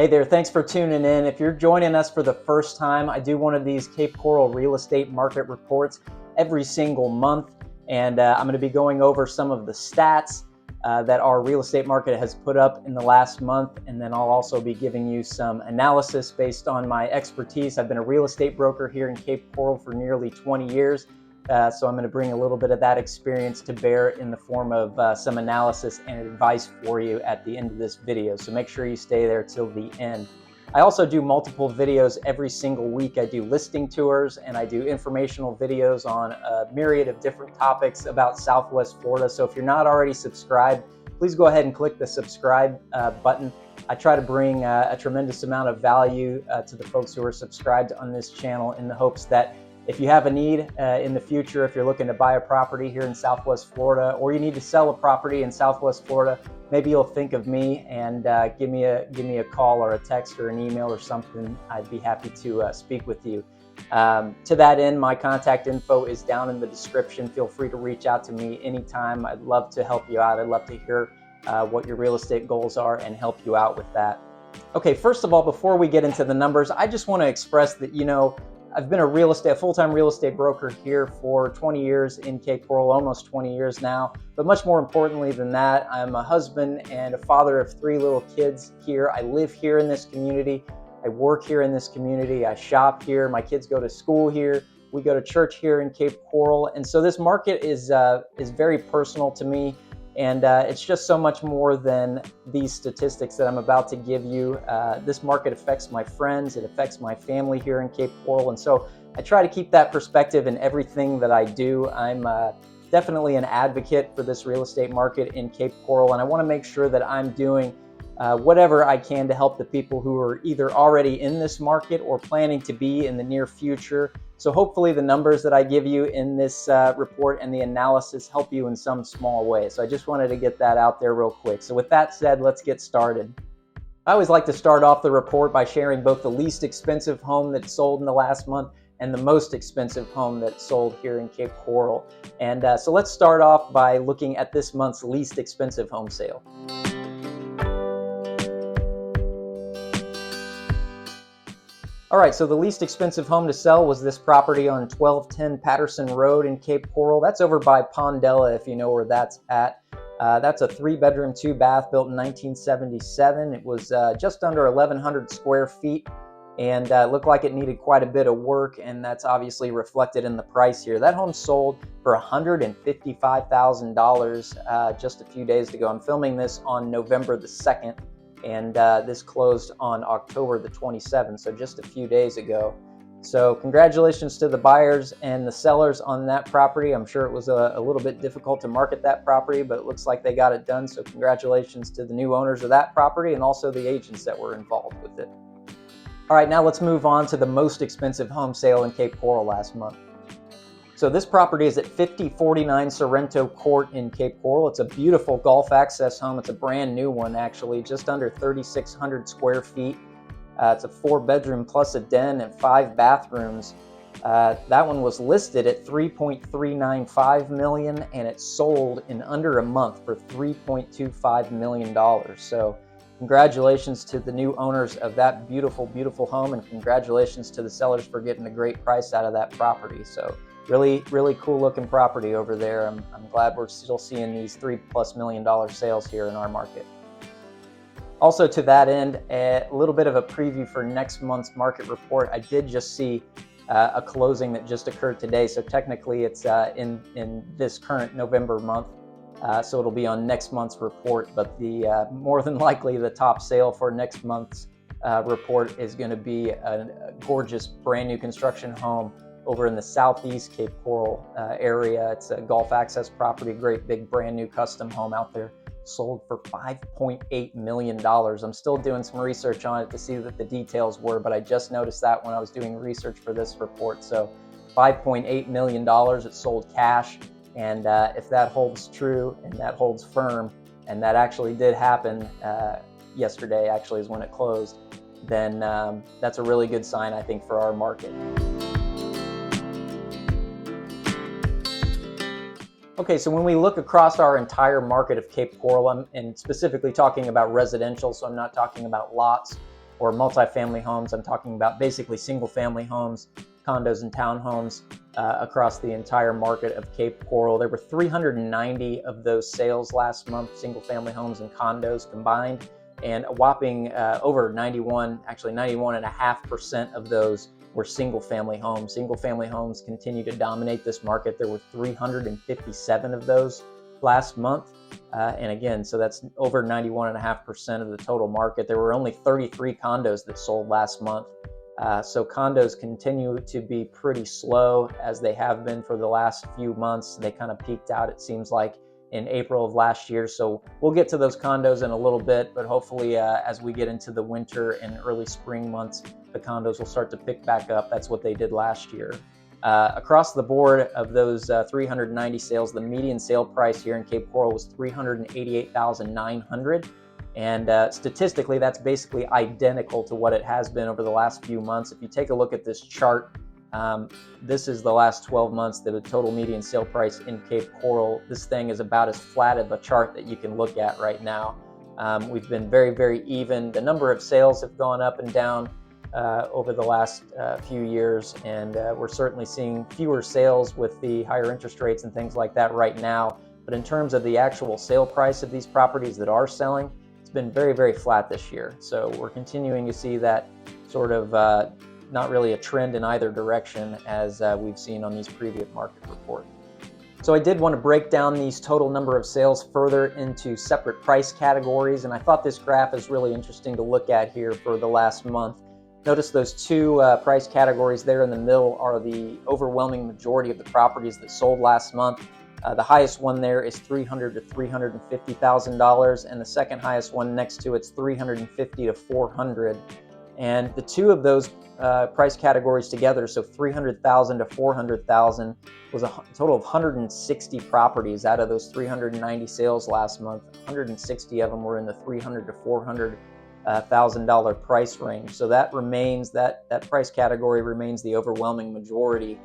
Hey there, thanks for tuning in. If you're joining us for the first time, I do one of these Cape Coral real estate market reports every single month, and I'm going to be going over some of the stats that our real estate market has put up in the last month, and then I'll also be giving you some analysis based on my expertise. I've been a real estate broker here in Cape Coral for nearly 20 years. So I'm going to bring a little bit of that experience to bear in the form of some analysis and advice for you at the end of this video. So make sure you stay there till the end. I also do multiple videos every single week. I do listing tours and I do informational videos on a myriad of different topics about Southwest Florida. So if you're not already subscribed, please go ahead and click the subscribe button. I try to bring a tremendous amount of value to the folks who are subscribed on this channel in the hopes that if you have a need in the future, if you're looking to buy a property here in Southwest Florida, or you need to sell a property in Southwest Florida, maybe you'll think of me and give me a call or a text or an email or something. I'd be happy to speak with you. To that end, my contact info is down in the description. Feel free to reach out to me anytime. I'd love to help you out. I'd love to hear what your real estate goals are and help you out with that. Okay, first of all, before we get into the numbers, I just want to express that, I've been a full-time real estate broker here for 20 years in Cape Coral, almost 20 years now. But much more importantly than that, I'm a husband and a father of 3 little kids here. I live here in this community. I work here in this community. I shop here. My kids go to school here. We go to church here in Cape Coral. And so this market is very personal to me. And it's just so much more than these statistics that I'm about to give you. This market affects my friends, it affects my family here in Cape Coral, and so I try to keep that perspective in everything that I do. I'm definitely an advocate for this real estate market in Cape Coral, and I want to make sure that I'm doing whatever I can to help the people who are either already in this market or planning to be in the near future. So hopefully the numbers that I give you in this report and the analysis help you in some small way. So I just wanted to get that out there real quick. So with that said, let's get started. I always like to start off the report by sharing both the least expensive home that sold in the last month and the most expensive home that sold here in Cape Coral. And so let's start off by looking at this month's least expensive home sale. All right, so the least expensive home to sell was this property on 1210 Patterson Road in Cape Coral. That's over by Pondella, if you know where that's at. That's a 3-bedroom, 2-bath built in 1977. It was just under 1,100 square feet and looked like it needed quite a bit of work, and that's obviously reflected in the price here. That home sold for $155,000 just a few days ago. I'm filming this on November the 2nd. And this closed on October the 27th, so just a few days ago. So congratulations to the buyers and the sellers on that property. I'm sure it was a little bit difficult to market that property, but it looks like they got it done. So congratulations to the new owners of that property and also the agents that were involved with it. All right, now let's move on to the most expensive home sale in Cape Coral last month. So this property is at 5049 Sorrento Court in Cape Coral. It's a beautiful golf access home. It's a brand new one, actually, just under 3,600 square feet. It's a 4-bedroom plus a den and 5 bathrooms. That one was listed at $3.395 million, and it sold in under a month for $3.25 million. So congratulations to the new owners of that beautiful, beautiful home, and congratulations to the sellers for getting a great price out of that property. So really, really cool looking property over there. I'm glad we're still seeing these $3+ million sales here in our market. Also to that end, a little bit of a preview for next month's market report. I did just see a closing that just occurred today. So technically it's in this current November month. So it'll be on next month's report, but the more than likely the top sale for next month's report is going to be a gorgeous brand new construction home over in the southeast Cape Coral area. It's a golf access property, great big brand new custom home out there, sold for $5.8 million. I'm still doing some research on it to see what the details were, but I just noticed that when I was doing research for this report. So $5.8 million, it sold cash. And if that holds true and that holds firm, and that actually did happen yesterday, actually is when it closed, then that's a really good sign, I think, for our market. Okay, so when we look across our entire market of Cape Coral, and specifically talking about residential, so I'm not talking about lots or multifamily homes. I'm talking about basically single-family homes, condos, and townhomes across the entire market of Cape Coral. There were 390 of those sales last month, single-family homes and condos combined, and a whopping over 91.5% of those were single-family homes. Single-family homes continue to dominate this market. There were 357 of those last month. And again, so that's over 91.5% of the total market. There were only 33 condos that sold last month. So condos continue to be pretty slow, as they have been for the last few months. They kind of peaked out, it seems like, in April of last year. So we'll get to those condos in a little bit, but hopefully as we get into the winter and early spring months, the condos will start to pick back up. That's what they did last year. Across the board of those 390 sales, the median sale price here in Cape Coral was $388,900. And statistically, that's basically identical to what it has been over the last few months. If you take a look at this chart, this is the last 12 months, the total median sale price in Cape Coral. This thing is about as flat of a chart that you can look at right now. We've been very, very even. The number of sales have gone up and down over the last few years, and we're certainly seeing fewer sales with the higher interest rates and things like that right now. But in terms of the actual sale price of these properties that are selling, it's been very, very flat this year. So we're continuing to see that sort of not really a trend in either direction as we've seen on these previous market reports. So I did want to break down these total number of sales further into separate price categories, and I thought this graph is really interesting to look at here for the last month. Notice those two price categories there in the middle are the overwhelming majority of the properties that sold last month. The highest one there is $300,000 to $350,000, and the second highest one next to it's $350,000 to $400,000. And the two of those price categories together, so $300,000 to $400,000, was a total of 160 properties out of those 390 sales last month. 160 of them were in the $300,000 to $400,000 price range. So that remains, that price category remains the overwhelming majority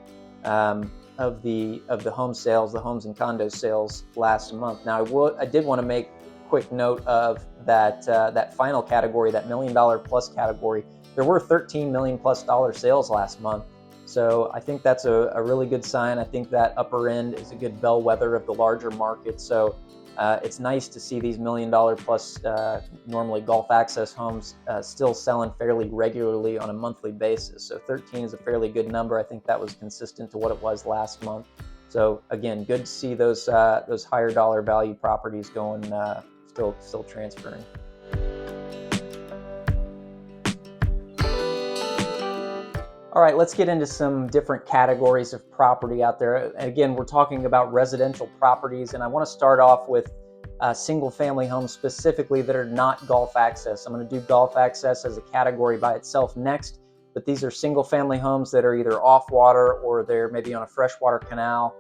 of the home sales, the homes and condo sales last month. Now I did want to make quick note of that final category, that $1 million plus category. There were $13 million plus sales last month. So I think that's a really good sign. I think that upper end is a good bellwether of the larger market. So it's nice to see these $1 million plus normally Gulf access homes still selling fairly regularly on a monthly basis. So 13 is a fairly good number. I think that was consistent to what it was last month. So again, good to see those higher dollar value properties going still transferring. All right, let's get into some different categories of property out there. Again, we're talking about residential properties, and I want to start off with single-family homes specifically that are not Gulf access. I'm going to do Gulf access as a category by itself next, but these are single-family homes that are either off water or they're maybe on a freshwater canal.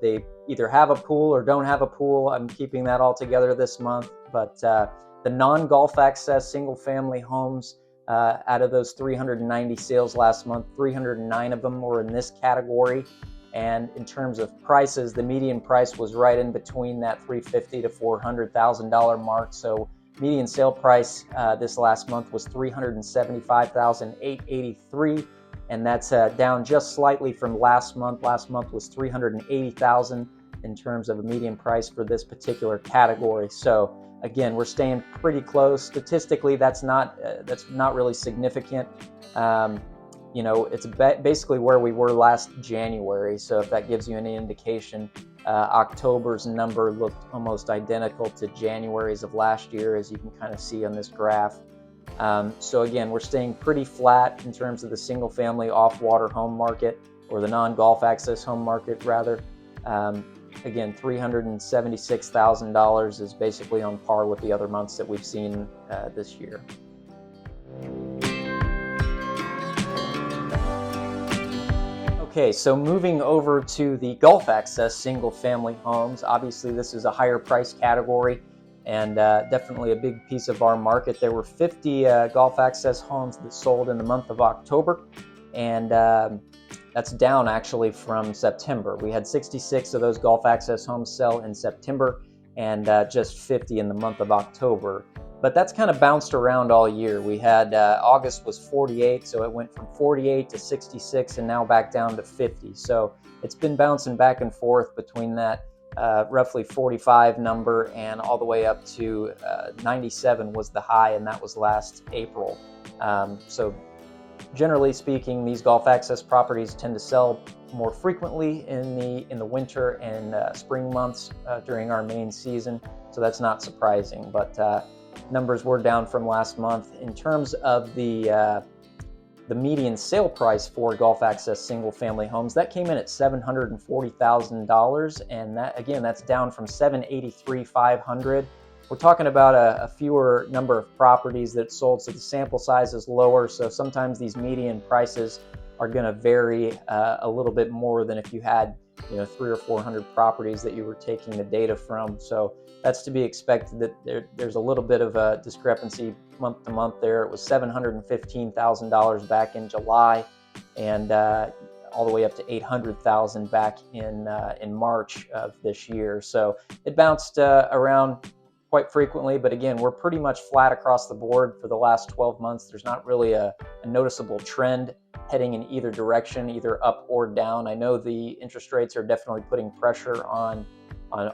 They either have a pool or don't have a pool. I'm keeping that all together this month, but the non-Gulf access single-family homes, out of those 390 sales last month, 309 of them were in this category. And in terms of prices, the median price was right in between that $350,000 to $400,000 mark. So median sale price this last month was $375,883, and that's down just slightly from last month. Last month was $380,000 in terms of a median price for this particular category. So again, we're staying pretty close. Statistically, that's not really significant. It's basically where we were last January. So if that gives you any indication, October's number looked almost identical to January's of last year, as you can kind of see on this graph. So again, we're staying pretty flat in terms of the single-family off-water home market, or the non-Gulf access home market, rather. Again, $376,000 is basically on par with the other months that we've seen this year. Okay, so moving over to the Gulf access single-family homes, obviously this is a higher price category and definitely a big piece of our market. There were 50 Gulf access homes that sold in the month of October, and that's down actually from September. We had 66 of those Gulf access homes sell in September and just 50 in the month of October. But that's kind of bounced around all year. We had August was 48, so it went from 48 to 66 and now back down to 50. So it's been bouncing back and forth between that roughly 45 number and all the way up to 97 was the high, and that was last April. So generally speaking, these golf access properties tend to sell more frequently in the winter and spring months during our main season. So that's not surprising, but numbers were down from last month. In terms of the median sale price for golf access single family homes, that came in at $740,000, and that's down from $783,500. We're talking about a fewer number of properties that sold, so the sample size is lower. So sometimes these median prices are going to vary a little bit more than if you had 300 or 400 properties that you were taking the data from. So that's to be expected, that there's a little bit of a discrepancy month to month there. It was $715,000 back in July, and all the way up to $800,000 back in March of this year. So it bounced around quite frequently, but again, we're pretty much flat across the board for the last 12 months. There's not really a noticeable trend heading in either direction, either up or down. I know the interest rates are definitely putting pressure on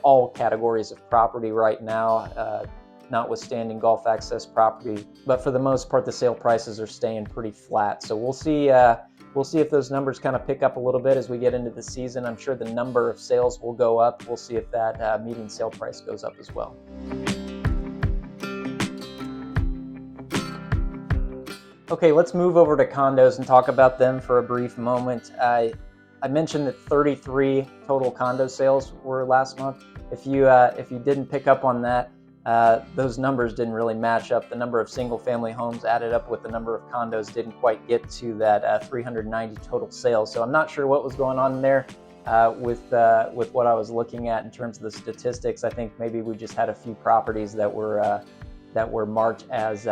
all categories of property right now, notwithstanding golf access property, but for the most part, the sale prices are staying pretty flat. So we'll see if those numbers kind of pick up a little bit as we get into the season. I'm sure the number of sales will go up. We'll see if that median sale price goes up as well. Okay, let's move over to condos and talk about them for a brief moment. I mentioned that 33 total condo sales were last month. If you didn't pick up on that, those numbers didn't really match up. The number of single-family homes added up with the number of condos didn't quite get to that 390 total sales. So I'm not sure what was going on there with what I was looking at in terms of the statistics. I think maybe we just had a few properties that were marked as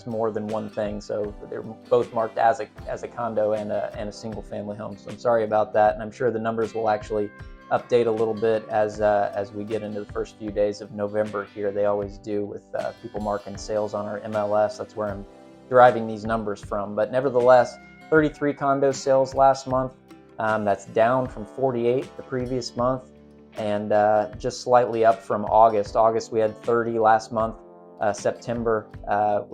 more than one thing. So they're both marked as a condo and a single-family home. So I'm sorry about that, and I'm sure the numbers will actually update a little bit as we get into the first few days of November here. They always do with people marking sales on our MLS. That's where I'm deriving these numbers from. But nevertheless, 33 condo sales last month. That's down from 48 the previous month, and just slightly up from August. August we had 30 last month. September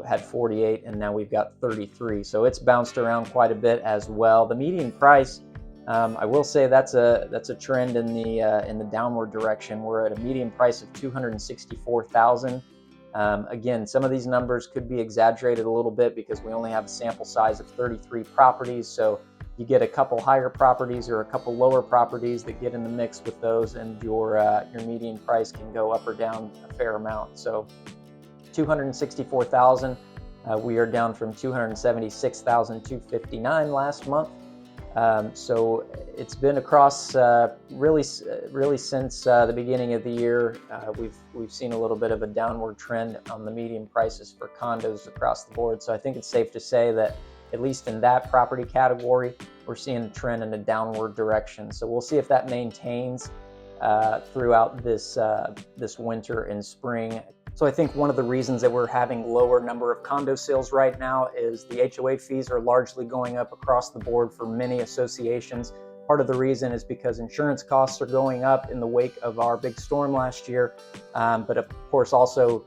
had 48, and now we've got 33. So it's bounced around quite a bit as well. The median price, I will say that's a trend in the downward direction. We're at a median price of $264,000. Again, some of these numbers could be exaggerated a little bit because we only have a sample size of 33 properties. So you get a couple higher properties or a couple lower properties that get in the mix with those, and your median price can go up or down a fair amount. So $264,000. We are down from $276,259 last month. So it's been across really since the beginning of the year. We've seen a little bit of a downward trend on the median prices for condos across the board. So I think it's safe to say that at least in that property category, we're seeing a trend in a downward direction. So we'll see if that maintains throughout this winter and spring. So I think one of the reasons that we're having lower number of condo sales right now is the HOA fees are largely going up across the board for many associations. Part of the reason is because insurance costs are going up in the wake of our big storm last year, but of course also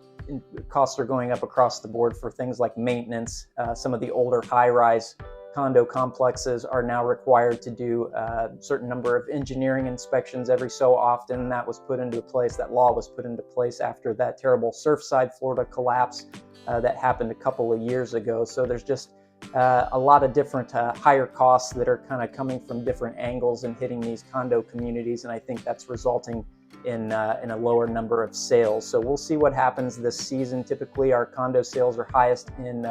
costs are going up across the board for things like maintenance. Some of the older high-rise condo complexes are now required to do a certain number of engineering inspections every so often. That was put into place, that law was put into place after that terrible Surfside, Florida collapse that happened a couple of years ago. So there's just a lot of different higher costs that are kind of coming from different angles and hitting these condo communities, and I think that's resulting in a lower number of sales. So we'll see what happens this season. Typically our condo sales are highest in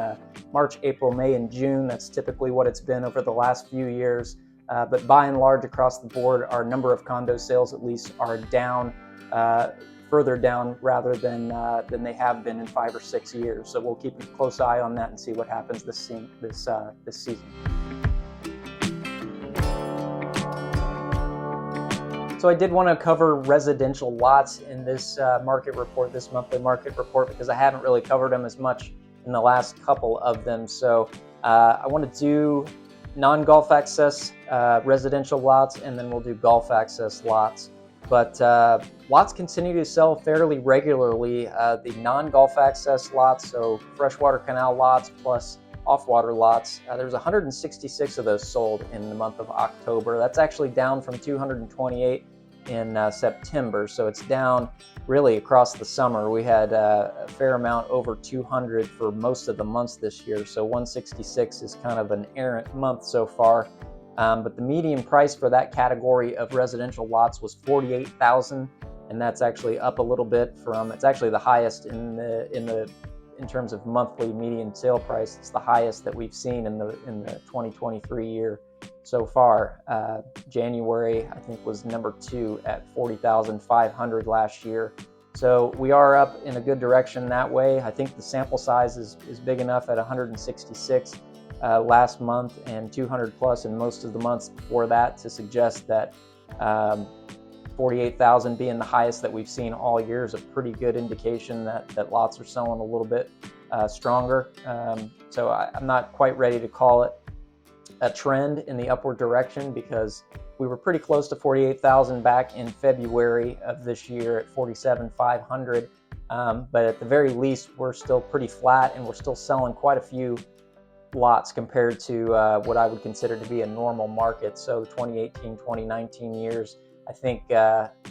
March, April, May, and June. That's typically what it's been over the last few years. But by and large across the board, our number of condo sales at least are down, further down rather than they have been in 5 or 6 years. So we'll keep a close eye on that and see what happens this season. So I did want to cover residential lots in this market report, this monthly market report, because I haven't really covered them as much in the last couple of them. So I want to do non-golf access residential lots, and then we'll do golf access lots. But lots continue to sell fairly regularly. The non-golf access lots, so freshwater canal lots plus off-water lots, there's 166 of those sold in the month of October. That's actually down from 228 in September, so it's down really across the summer. We had a fair amount over 200 for most of the months this year, so 166 is kind of an errant month so far. But the median price for that category of residential lots was $48,000, and that's actually up a little bit from, it's actually the highest in terms of monthly median sale price. It's the highest that we've seen in the 2023 year so far. January, I think, was number 2 at $40,500 last year. So we are up in a good direction that way. I think the sample size is big enough at 166 last month and 200 plus in most of the months before that to suggest that 48,000 being the highest that we've seen all year is a pretty good indication that lots are selling a little bit stronger. So I'm not quite ready to call it a trend in the upward direction, because we were pretty close to 48,000 back in February of this year at 47,500. But at the very least, we're still pretty flat, and we're still selling quite a few lots compared to what I would consider to be a normal market. So the 2018, 2019 years, I think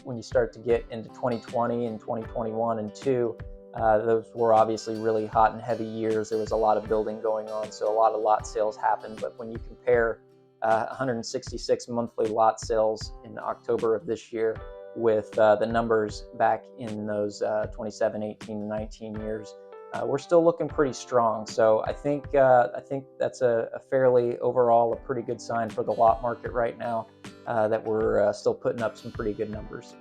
when you start to get into 2020 and 2021 and 2, those were obviously really hot and heavy years. There was a lot of building going on, so a lot of lot sales happened. But when you compare 166 monthly lot sales in October of this year with the numbers back in those 27, 18, and 19 years, we're still looking pretty strong. So I think that's a fairly overall a pretty good sign for the lot market right now, that we're still putting up some pretty good numbers.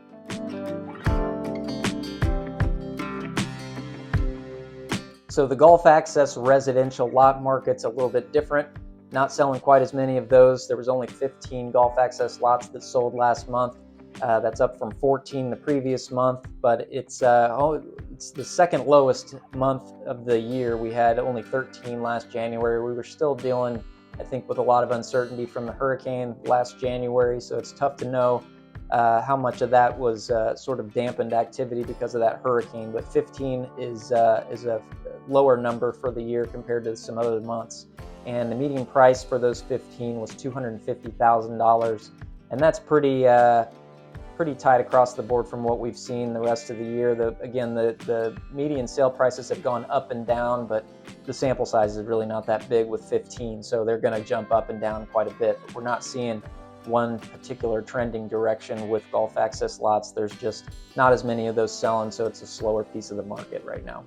So the golf access residential lot market's a little bit different. Not selling quite as many of those. There was only 15 golf access lots that sold last month. That's up from 14 the previous month, but it's the second lowest month of the year. We had only 13 last January. We were still dealing, I think, with a lot of uncertainty from the hurricane last January, so it's tough to know how much of that was sort of dampened activity because of that hurricane. But 15 is a lower number for the year compared to some other months. And the median price for those 15 was $250,000, and that's pretty tight across the board from what we've seen the rest of the year. The median sale prices have gone up and down, but the sample size is really not that big with 15, so they're going to jump up and down quite a bit. But we're not seeing one particular trending direction with golf access lots. There's just not as many of those selling, so it's a slower piece of the market right now.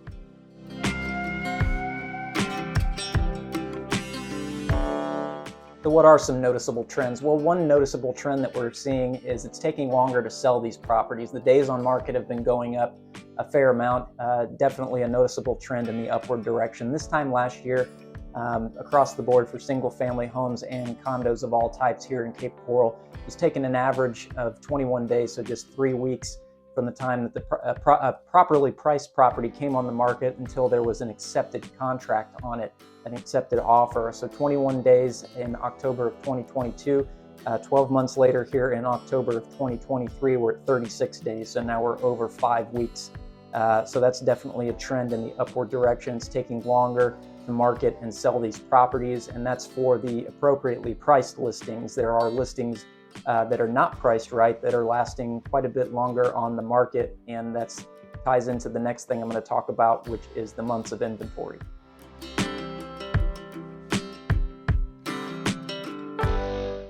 So what are some noticeable trends? Well, one noticeable trend that we're seeing is it's taking longer to sell these properties. The days on market have been going up a fair amount, definitely a noticeable trend in the upward direction. This time last year, across the board for single family homes and condos of all types here in Cape Coral, was taking an average of 21 days, so just 3 weeks from the time that the properly priced property came on the market until there was an accepted contract on it, an accepted offer. So 21 days in October of 2022, 12 months later here in October of 2023, we're at 36 days. So now we're over 5 weeks. So that's definitely a trend in the upward direction. It's taking longer to market and sell these properties, and that's for the appropriately priced listings. There are listings that are not priced right that are lasting quite a bit longer on the market, and that ties into the next thing I'm going to talk about, which is the months of inventory.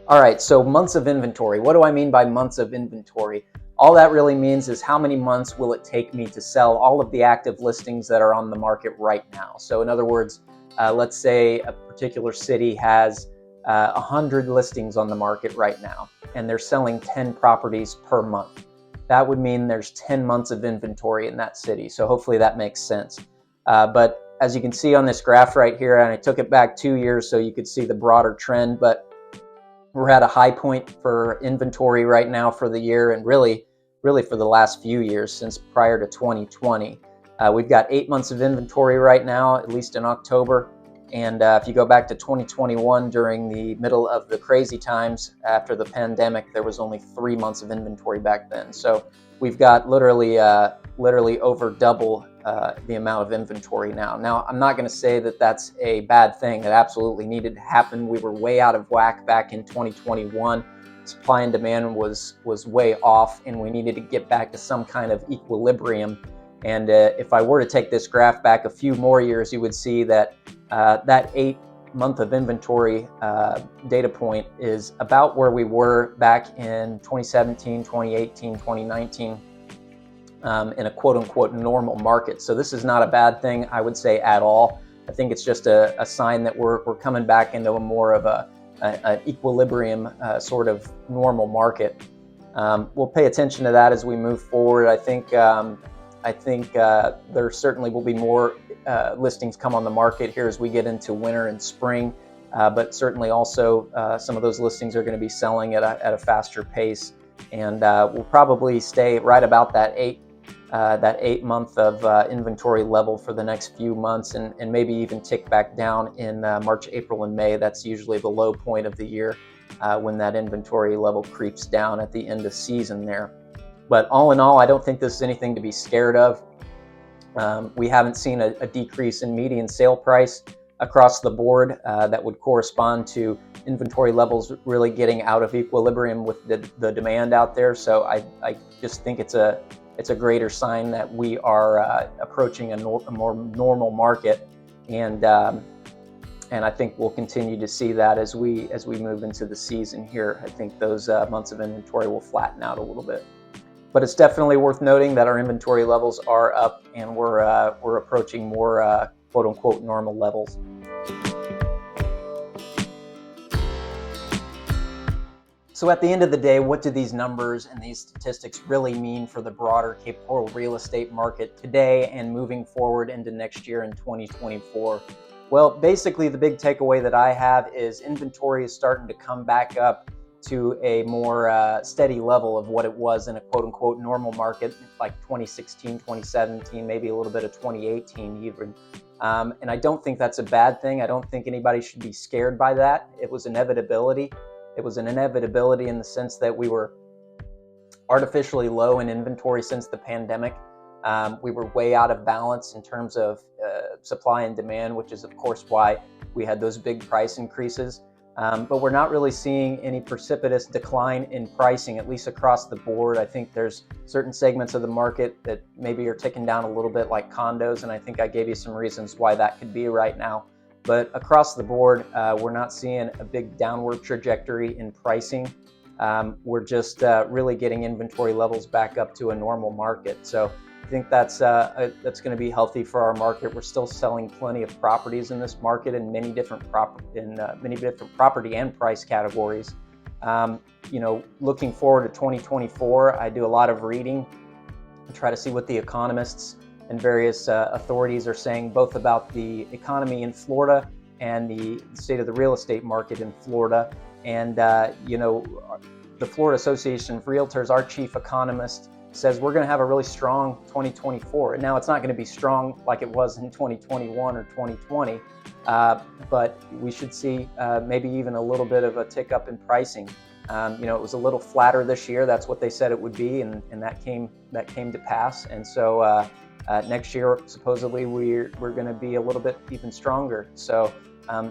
All right, so months of inventory. What do I mean by months of inventory? All that really means is how many months will it take me to sell all of the active listings that are on the market right now. So in other words, let's say a particular city has 100 listings on the market right now, and they're selling 10 properties per month. That would mean there's 10 months of inventory in that city. So hopefully that makes sense. But as you can see on this graph right here, and I took it back 2 years so you could see the broader trend, but We're at a high point for inventory right now for the year, and really for the last few years since prior to 2020. We've got 8 months of inventory right now, at least in October. And if you go back to 2021, during the middle of the crazy times after the pandemic, there was only 3 months of inventory back then. So we've got literally over double the amount of inventory now. Now, I'm not going to say that that's a bad thing. It absolutely needed to happen. We were way out of whack back in 2021. Supply and demand was way off, and we needed to get back to some kind of equilibrium. And if I were to take this graph back a few more years, you would see that that 8 month of inventory data point is about where we were back in 2017, 2018, 2019 in a quote unquote normal market. So this is not a bad thing, I would say, at all. I think it's just a sign that we're coming back into a more of an equilibrium sort of normal market. We'll pay attention to that as we move forward. I think there certainly will be more listings come on the market here as we get into winter and spring, but certainly also some of those listings are going to be selling at a faster pace, and we'll probably stay right about that 8 month of inventory level for the next few months, and maybe even tick back down in March, April, and May. That's usually the low point of the year when that inventory level creeps down at the end of season there. But all in all, I don't think this is anything to be scared of. We haven't seen a decrease in median sale price across the board that would correspond to inventory levels really getting out of equilibrium with the demand out there. So I just think it's a greater sign that we are approaching a more normal market, and I think we'll continue to see that as we move into the season here. I think those months of inventory will flatten out a little bit. But it's definitely worth noting that our inventory levels are up, and we're approaching more quote unquote normal levels. So at the end of the day, what do these numbers and these statistics really mean for the broader Cape Coral real estate market today and moving forward into next year in 2024? Well, basically the big takeaway that I have is inventory is starting to come back up to a more steady level of what it was in a quote unquote normal market like 2016, 2017, maybe a little bit of 2018 even. And I don't think that's a bad thing. I don't think anybody should be scared by that. It was inevitability. It was an inevitability in the sense that we were artificially low in inventory since the pandemic. We were way out of balance in terms of supply and demand, which is of course why we had those big price increases. But we're not really seeing any precipitous decline in pricing, at least across the board. I think there's certain segments of the market that maybe are ticking down a little bit, like condos, and I think I gave you some reasons why that could be right now. But across the board, we're not seeing a big downward trajectory in pricing. We're just really getting inventory levels back up to a normal market. So I think that's going to be healthy for our market. We're still selling plenty of properties in this market in many different property and price categories. Looking forward to 2024, I do a lot of reading and try to see what the economists and various authorities are saying, both about the economy in Florida and the state of the real estate market in Florida. And the Florida Association of Realtors, our chief economist, says we're going to have a really strong 2024. Now, it's not going to be strong like it was in 2021 or 2020, but we should see maybe even a little bit of a tick up in pricing. It was a little flatter this year. That's what they said it would be, and that came to pass. And so next year, supposedly, we're going to be a little bit even stronger. So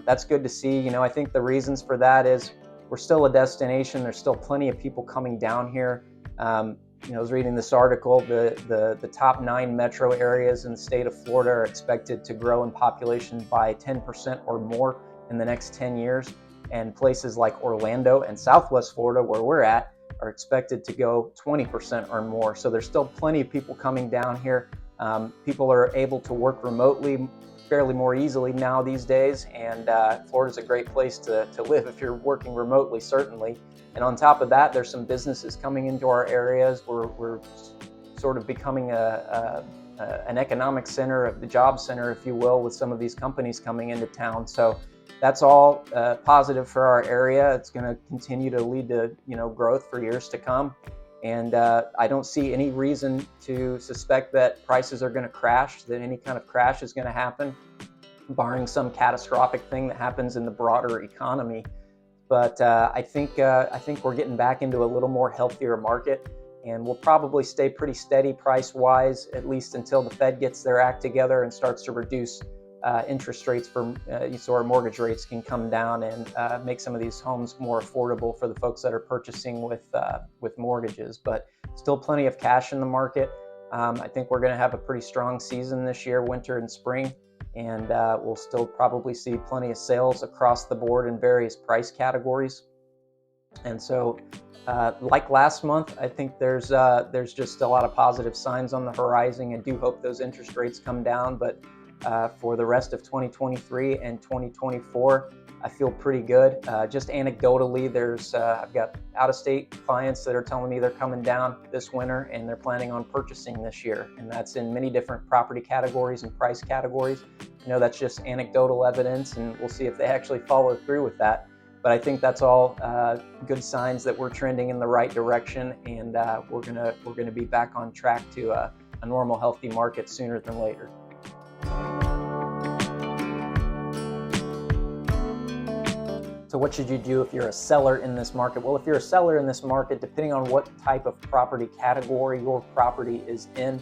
that's good to see. I think the reasons for that is we're still a destination. There's still plenty of people coming down here. I was reading this article, the top 9 metro areas in the state of Florida are expected to grow in population by 10% or more in the next 10 years. And places like Orlando and Southwest Florida, where we're at, are expected to go 20% or more. So there's still plenty of people coming down here. People are able to work remotely fairly more easily now these days, and Florida's a great place to live if you're working remotely, certainly. And on top of that, there's some businesses coming into our areas. We're sort of becoming an economic center, of the job center, if you will, with some of these companies coming into town. So that's all positive for our area. It's going to continue to lead to growth for years to come. And I don't see any reason to suspect that prices are going to crash, that any kind of crash is going to happen, barring some catastrophic thing that happens in the broader economy. But I think we're getting back into a little more healthier market, and we'll probably stay pretty steady price-wise, at least until the Fed gets their act together and starts to reduce interest rates so our mortgage rates can come down and make some of these homes more affordable for the folks that are purchasing with mortgages. But still plenty of cash in the market. I think we're going to have a pretty strong season this year, winter and spring, and we'll still probably see plenty of sales across the board in various price categories. And so like last month, I think there's just a lot of positive signs on the horizon. I do hope those interest rates come down, but for the rest of 2023 and 2024, I feel pretty good. Just anecdotally, I've got out-of-state clients that are telling me they're coming down this winter and they're planning on purchasing this year, and that's in many different property categories and price categories. That's just anecdotal evidence, and we'll see if they actually follow through with that. But I think that's all good signs that we're trending in the right direction, and we're gonna be back on track to a normal, healthy market sooner than later. So what should you do if you're a seller in this market? Well, if you're a seller in this market, depending on what type of property category your property is in,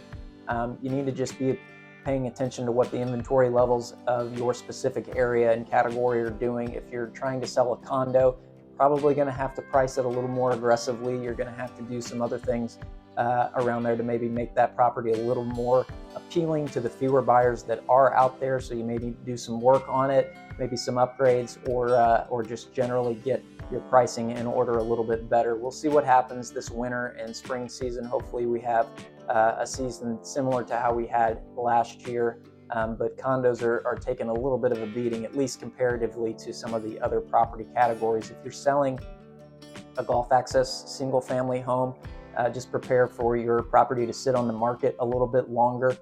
you need to just be paying attention to what the inventory levels of your specific area and category are doing. If you're trying to sell a condo, probably going to have to price it a little more aggressively. You're going to have to do some other things around there to maybe make that property a little more appealing to the fewer buyers that are out there. So you may need to do some work on it, maybe some upgrades, or just generally get your pricing in order a little bit better. We'll see what happens this winter and spring season. Hopefully we have a season similar to how we had last year, but condos are taking a little bit of a beating, at least comparatively to some of the other property categories. If you're selling a golf access single family home, just prepare for your property to sit on the market a little bit longer.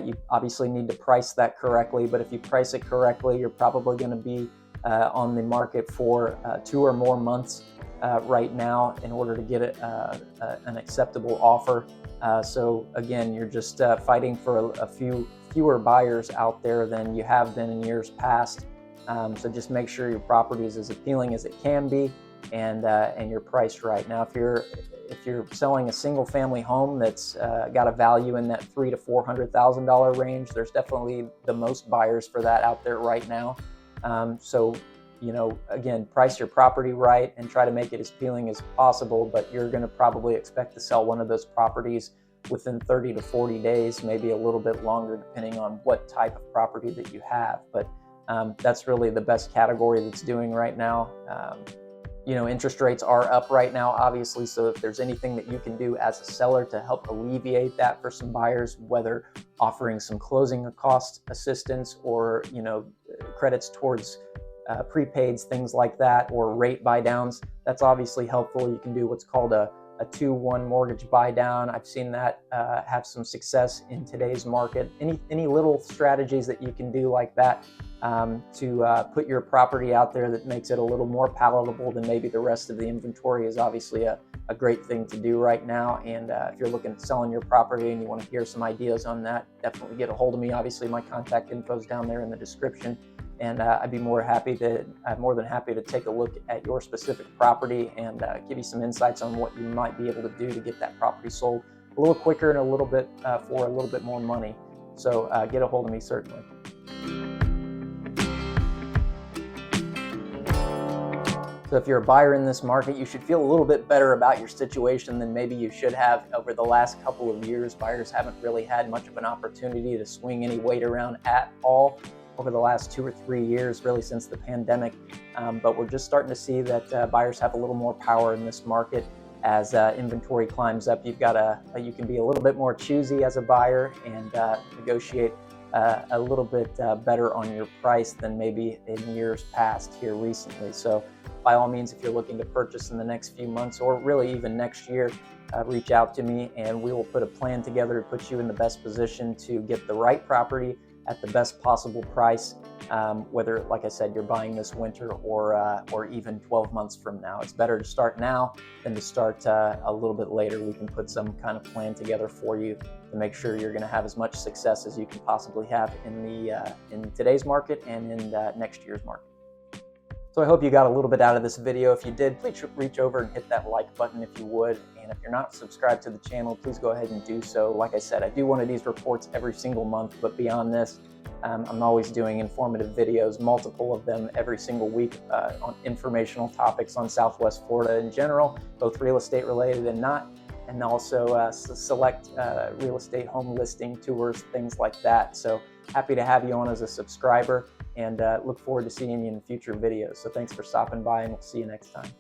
You obviously need to price that correctly, but if you price it correctly, you're probably going to be on the market for 2 or more months right now in order to get an acceptable offer. So again, you're just fighting for a few fewer buyers out there than you have been in years past. So just make sure your property is as appealing as it can be, and you're priced right. Now, if you're selling a single family home that's got a value in that $300,000 to $400,000 range, there's definitely the most buyers for that out there right now. So again, price your property right and try to make it as appealing as possible, but you're going to probably expect to sell one of those properties within 30 to 40 days, maybe a little bit longer, depending on what type of property that you have. But that's really the best category that's doing right now. Interest rates are up right now, obviously, so if there's anything that you can do as a seller to help alleviate that for some buyers, whether offering some closing cost assistance or credits towards prepaids, things like that, or rate buy downs, that's obviously helpful. You can do what's called a 2-1 mortgage buy down. I've seen that have some success in today's market. Any little strategies that you can do like that to put your property out there that makes it a little more palatable than maybe the rest of the inventory is obviously a great thing to do right now. And if you're looking at selling your property and you want to hear some ideas on that, definitely get a hold of me. Obviously, my contact info is down there in the description, and I'd be more than happy to take a look at your specific property and give you some insights on what you might be able to do to get that property sold a little quicker and a little bit for a little bit more money. So get a hold of me, certainly. So if you're a buyer in this market, you should feel a little bit better about your situation than maybe you should have. Over the last couple of years, buyers haven't really had much of an opportunity to swing any weight around at all over the last 2 or 3 years, really since the pandemic. But we're just starting to see that buyers have a little more power in this market as inventory climbs up. You can be a little bit more choosy as a buyer and negotiate a little bit better on your price than maybe in years past here recently. So by all means, if you're looking to purchase in the next few months or really even next year, reach out to me and we will put a plan together to put you in the best position to get the right property at the best possible price whether, like I said, you're buying this winter or even 12 months from now. It's better to start now than to start a little bit later. We can put some kind of plan together for you to make sure you're going to have as much success as you can possibly have in today's market and in next year's market. So I hope you got a little bit out of this video. If you did, please reach over and hit that like button if you would. And if you're not subscribed to the channel, please go ahead and do so. Like I said, I do one of these reports every single month, but beyond this, I'm always doing informative videos, multiple of them every single week on informational topics on Southwest Florida in general, both real estate related and not, and also select real estate home listing tours, things like that. So happy to have you on as a subscriber, and look forward to seeing you in future videos. So thanks for stopping by, and we'll see you next time.